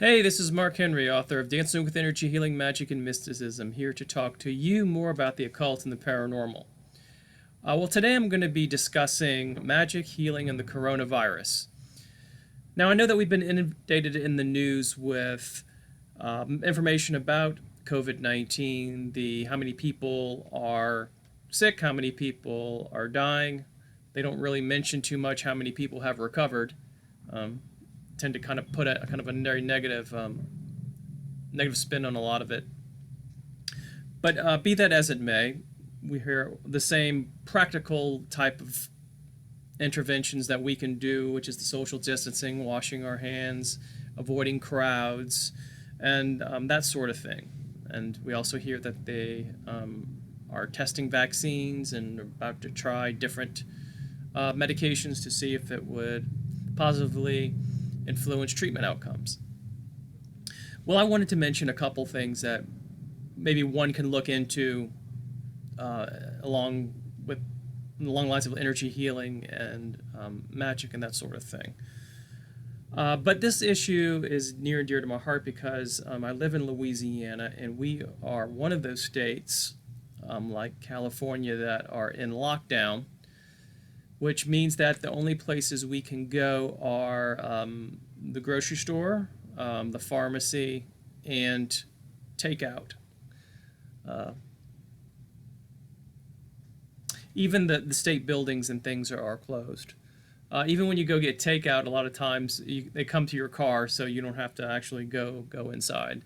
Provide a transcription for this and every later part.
Hey, this is Mark Henry, author of Dancing with Energy, Healing, Magic, and Mysticism, here to talk to you more about the occult and the paranormal. Well, today I'm going to be discussing magic, healing, and the coronavirus. Now, I know that we've been inundated in the news with information about COVID-19, the how many people are sick, how many people are dying. They don't really mention too much how many people have recovered. Um, Tend to kind of put a kind of a very negative spin on a lot of it. But be that as it may, we hear the same practical type of interventions that we can do, which is the social distancing, washing our hands, avoiding crowds, and that sort of thing. And we also hear that they are testing vaccines and are about to try different medications to see if it would positively influence treatment outcomes. Well, I wanted to mention a couple things that maybe one can look into uh, along with along lines of energy healing and magic and that sort of thing. But this issue is near and dear to my heart because I live in Louisiana and we are one of those states, like California, that are in lockdown, which means that the only places we can go are the grocery store, the pharmacy, and takeout. Uh, Even the state buildings and things are closed. Even when you go get takeout, a lot of times they come to your car, so you don't have to actually go inside.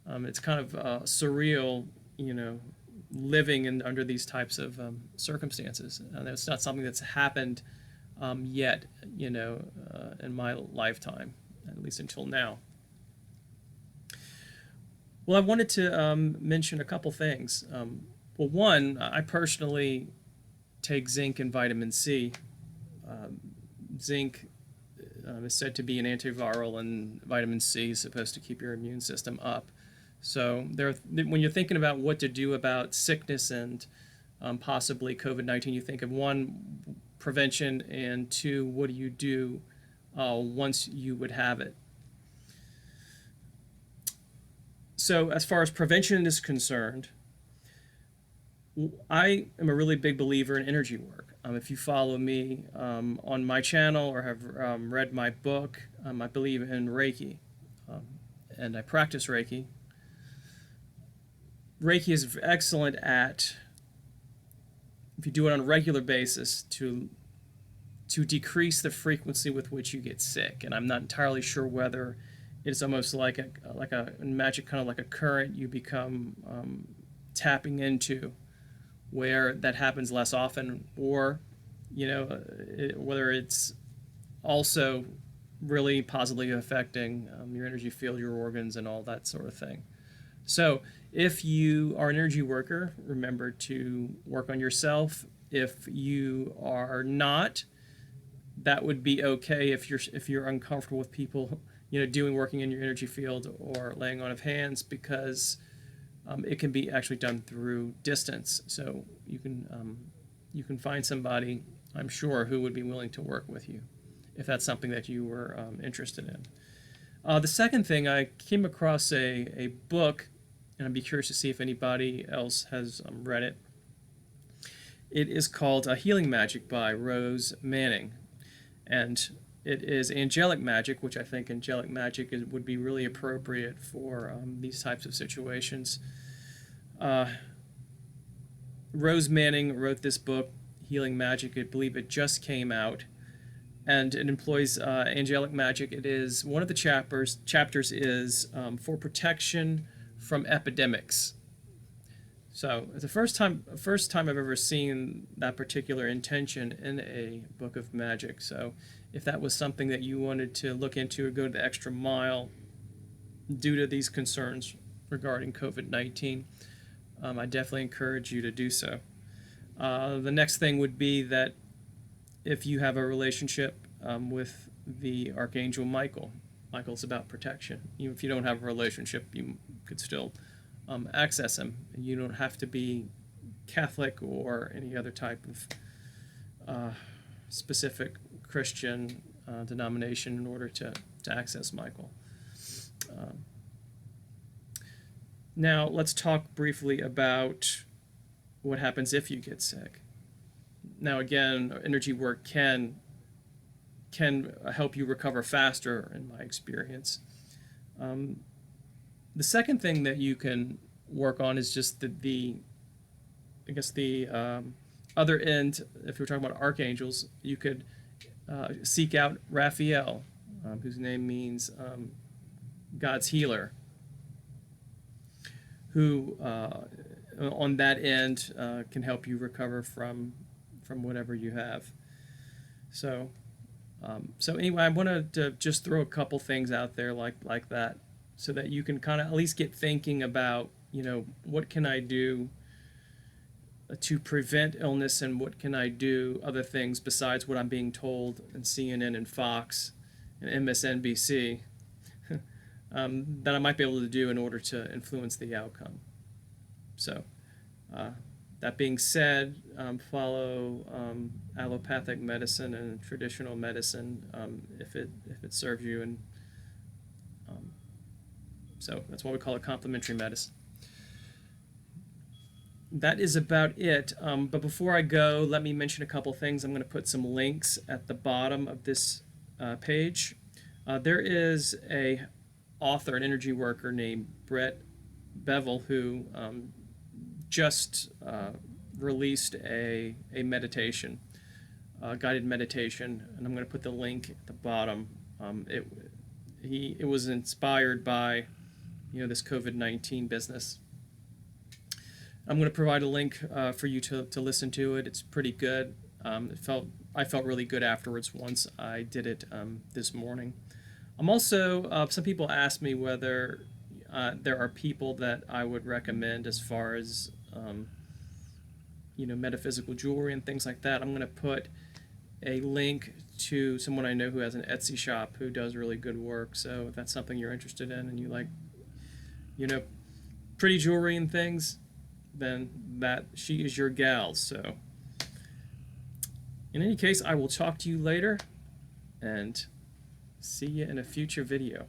It's kind of surreal, living under these types of circumstances. And it's not something that's happened yet, in my lifetime, at least until now. Well, I wanted to mention a couple things. Well, one, I personally take zinc and vitamin C. Um, Zinc is said to be an antiviral, and vitamin C is supposed to keep your immune system up. So when you're thinking about what to do about sickness and possibly COVID-19, you think of one, prevention, and two, what do you do once you would have it? So as far as prevention is concerned, I am a really big believer in energy work. If you follow me on my channel or have read my book, I believe in Reiki, um, and I practice Reiki. Reiki is excellent at, if you do it on a regular basis, to decrease the frequency with which you get sick. And I'm not entirely sure whether it's almost like a magic, kind of like a current you become tapping into, where that happens less often, or whether it's also really positively affecting your energy field, your organs, and all that sort of thing. So if you are an energy worker, remember to work on yourself. If you are not, that would be okay. If you're uncomfortable with people doing working in your energy field or laying on of hands, because it can be actually done through distance. So you can find somebody, I'm sure, who would be willing to work with you if that's something that you were interested in. The second thing, I came across a book, and I'd be curious to see if anybody else has read it. It is called Healing Magic by Rose Manning, and it is angelic magic, which I think angelic magic would be really appropriate for these types of situations. Uh, Rose Manning wrote this book, Healing Magic. I believe it just came out, and it employs angelic magic. It is one of the chapters is for protection from epidemics. So it's the first time I've ever seen that particular intention in a book of magic. So if that was something that you wanted to look into or go the extra mile due to these concerns regarding COVID-19, I definitely encourage you to do so. The next thing would be that if you have a relationship with the Archangel Michael, Michael's about protection. Even if you don't have a relationship, you could still access him. You don't have to be Catholic or any other type of specific Christian denomination in order to access Michael. Now let's talk briefly about what happens if you get sick. Now again, energy work can help you recover faster, in my experience. The second thing that you can work on is just the other end. If you're talking about archangels, you could seek out Raphael, whose name means God's healer, who on that end can help you recover from whatever you have. So anyway, I wanted to just throw a couple things out there like that, so that you can kind of at least get thinking about, what can I do to prevent illness, and what can I do other things besides what I'm being told in CNN and Fox and MSNBC that I might be able to do in order to influence the outcome. So that being said, follow allopathic medicine and traditional medicine if it serves you, and so that's why we call it complementary medicine. That is about it. But before I go, let me mention a couple things. I'm going to put some links at the bottom of this page. There is a author, an energy worker named Brett Bevel, who just released a meditation, guided meditation, and I'm going to put the link at the bottom. It was inspired by this COVID-19 business. I'm going to provide a link for you to listen to it. It's pretty good. I felt really good afterwards once I did it this morning. I'm also, some people ask me whether there are people that I would recommend as far as metaphysical jewelry and things like that. I'm going to put a link to someone I know who has an Etsy shop who does really good work. So if that's something you're interested in and you like, pretty jewelry and things, then she is your gal. So in any case, I will talk to you later and see you in a future video.